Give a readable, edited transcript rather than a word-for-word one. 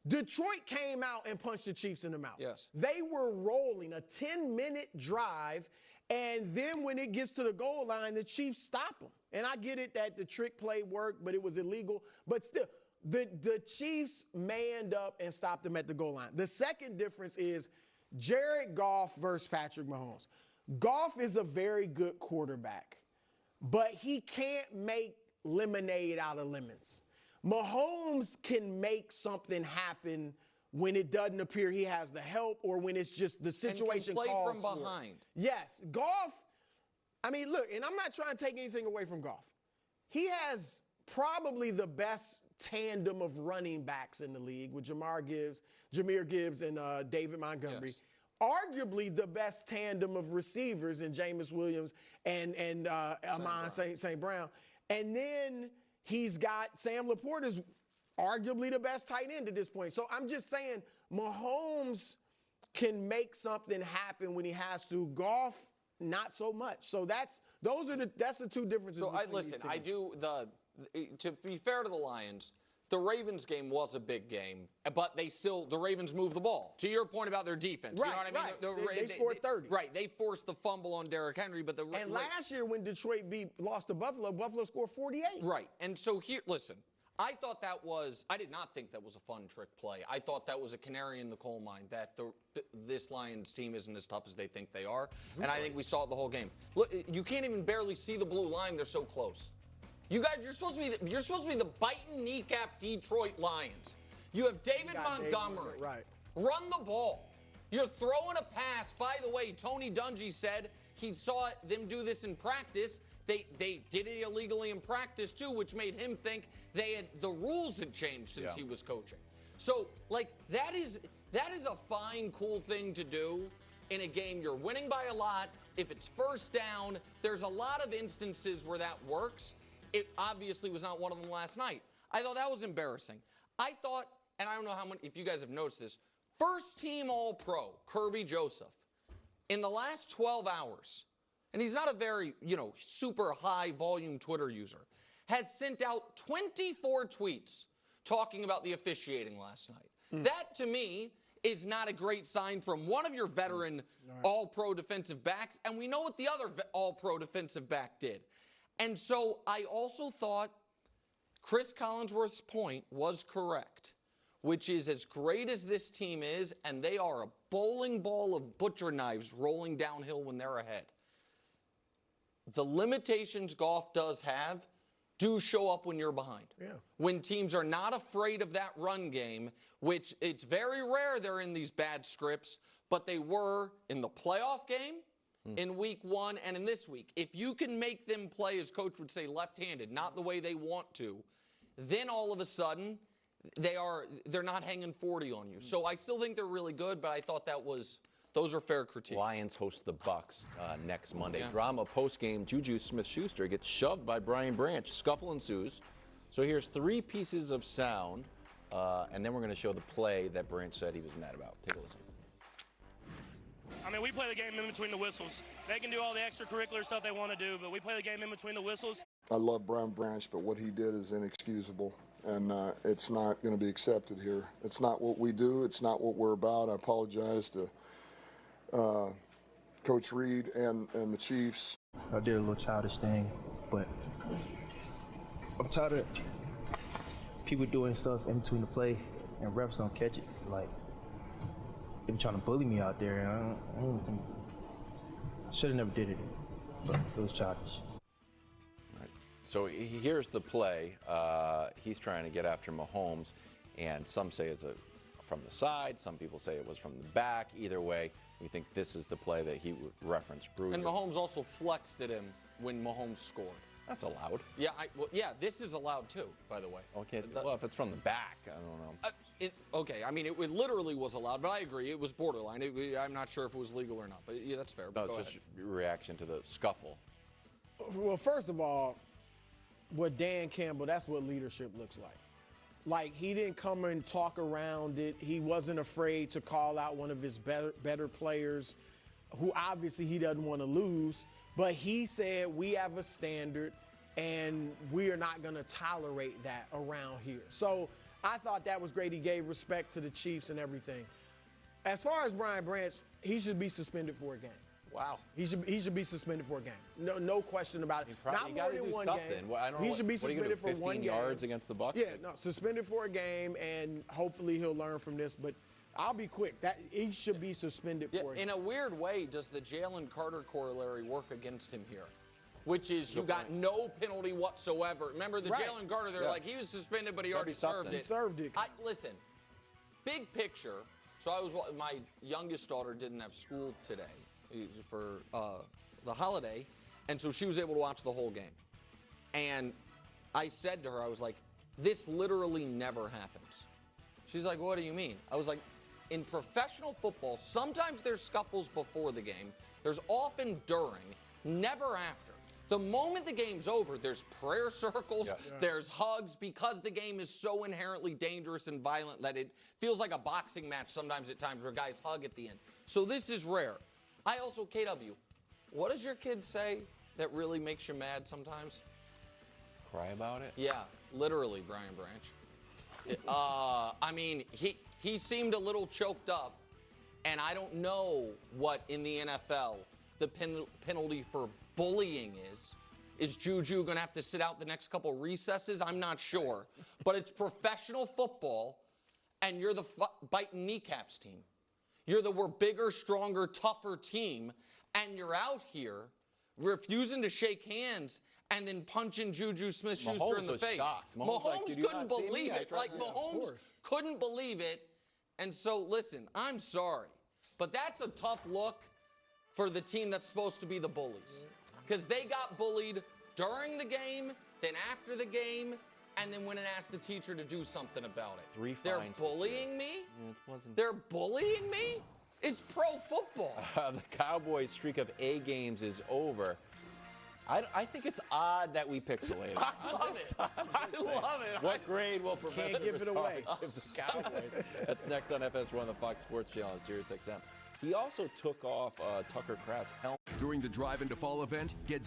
Detroit came out and punched the Chiefs in the mouth. Yes. They were rolling a 10-minute drive, and then when it gets to the goal line, the Chiefs stop them. And I get it that the trick play worked, but it was illegal. But still, the Chiefs manned up and stopped them at the goal line. The second difference is Jared Goff versus Patrick Mahomes. Goff is a very good quarterback, but he can't make lemonade out of lemons. Mahomes can make something happen when it doesn't appear he has the help or when it's just the situation calls calls from behind. For it. Yes, Goff, I mean, look, and I'm not trying to take anything away from Goff. He has probably the best tandem of running backs in the league with Jahmyr Gibbs, and David Montgomery. Yes. Arguably the best tandem of receivers in Jameis Williams and Amon St. Brown. And then he's got Sam Laporte is arguably the best tight end at this point. So I'm just saying Mahomes can make something happen when he has to. Goff, not so much. So that's the two differences. So to be fair to the Lions, the Ravens game was a big game, but the Ravens moved the ball. To your point about their defense, right, you know what I mean? They scored 30. Right, they forced the fumble on Derrick Henry, but last year when Detroit lost to Buffalo scored 48. Right, and so here, listen, I did not think that was a fun trick play. I thought that was a canary in the coal mine, that this Lions team isn't as tough as they think they are, and I think we saw it the whole game. Look, you can't even barely see the blue line, they're so close. You guys, you're supposed to be the biting kneecap Detroit Lions. You have David Montgomery. Right. Run the ball. You're throwing a pass. By the way, Tony Dungy said he saw them do this in practice. They did it illegally in practice too, which made him think the rules had changed since he was coaching. So that is a fine, cool thing to do in a game. You're winning by a lot. If it's first down, there's a lot of instances where that works. It obviously was not one of them last night. I thought that was embarrassing. I thought, and I don't know if you guys have noticed this, first team All-Pro, Kirby Joseph, in the last 12 hours, and he's not a very, super high volume Twitter user, has sent out 24 tweets talking about the officiating last night. That, to me, is not a great sign from one of your veteran All-Pro defensive backs, and we know what the other All-Pro defensive back did. And so I also thought Chris Collinsworth's point was correct, which is as great as this team is, and they are a bowling ball of butcher knives rolling downhill when they're ahead. The limitations Goff does have do show up when you're behind. Yeah. When teams are not afraid of that run game, which it's very rare they're in these bad scripts, but they were in the playoff game, in week 1 and in this week. If you can make them play, as coach would say, left-handed, not the way they want to, then all of a sudden they're not hanging 40 on you. So I still think they're really good, but I thought those are fair critiques. Lions host the Bucks next Monday. Yeah. Drama post-game. Juju Smith-Schuster gets shoved by Brian Branch. Scuffle ensues. So here's 3 pieces of sound, and then we're going to show the play that Branch said he was mad about. Take a listen. I mean, we play the game in between the whistles. They can do all the extracurricular stuff they want to do, but we play the game in between the whistles. I love Brian Branch, but what he did is inexcusable, and it's not going to be accepted here. It's not what we do. It's not what we're about. I apologize to Coach Reed and the Chiefs. I did a little childish thing, but I'm tired of people doing stuff in between the play and refs don't catch it. They be trying to bully me out there, and I don't think I should have never did it, but it was childish. Right. So here's the play. He's trying to get after Mahomes, and some say it's from the side. Some people say it was from the back. Either way, we think this is the play that he referenced. Bruder. And Mahomes also flexed at him when Mahomes scored. That's allowed. Yeah, this is allowed too, by the way. Okay, well, if it's from the back, I don't know. I mean, it literally was allowed, but I agree, it was borderline. I'm not sure if it was legal or not, but yeah, that's fair. No, it's just your reaction to the scuffle. Well, first of all, what Dan Campbell, that's what leadership looks like. He didn't come and talk around it. He wasn't afraid to call out one of his better players, who obviously he doesn't want to lose. But he said, we have a standard, and we are not going to tolerate that around here. So I thought that was great. He gave respect to the Chiefs and everything. As far as Brian Branch, he should be suspended for a game. Wow. He should be suspended for a game. No question about it. Not more than one game. Well, I don't know he should be suspended for 1 game. 15 yards against the Bucs? Yeah, no, suspended for a game, and hopefully he'll learn from this. But I'll be quick. He should be suspended for a game. In a weird way, does the Jalen Carter corollary work against him here? Which is you got no penalty whatsoever. Remember the Jalen Carter, they're like, he was suspended, but he already served it. He served it. Listen, big picture. So my youngest daughter didn't have school today for the holiday, and so she was able to watch the whole game. And I said to her, I was like, this literally never happens. She's like, what do you mean? I was like, in professional football, sometimes there's scuffles before the game. There's often during, never after. The moment the game's over, there's prayer circles, there's hugs, because the game is so inherently dangerous and violent that it feels like a boxing match sometimes at times where guys hug at the end. So this is rare. I also, KW, what does your kid say that really makes you mad sometimes? Cry about it? Yeah, literally, Brian Branch. I mean, he seemed a little choked up, and I don't know what in the NFL the penalty for bullying is. Is Juju going to have to sit out the next couple recesses? I'm not sure. But it's professional football, and you're the biting kneecaps team. You're the we're bigger, stronger, tougher team, and you're out here refusing to shake hands and then punching Juju Smith-Schuster in the face. Mahomes couldn't believe it. Mahomes couldn't believe it. And so, listen, I'm sorry, but that's a tough look for the team that's supposed to be the bullies. Because they got bullied during the game, then after the game, and then went and asked the teacher to do something about it. They're bullying me? They're bullying me? It's pro football. The Cowboys' streak of A games is over. I think it's odd that we pixelated. I love it. I love it. What grade will Professor Can't give it away. give the Cowboys? That's next on FS1, the Fox Sports Channel on Sirius XM. He also took off Tucker Kraft's helmet. During the Drive into Fall event, get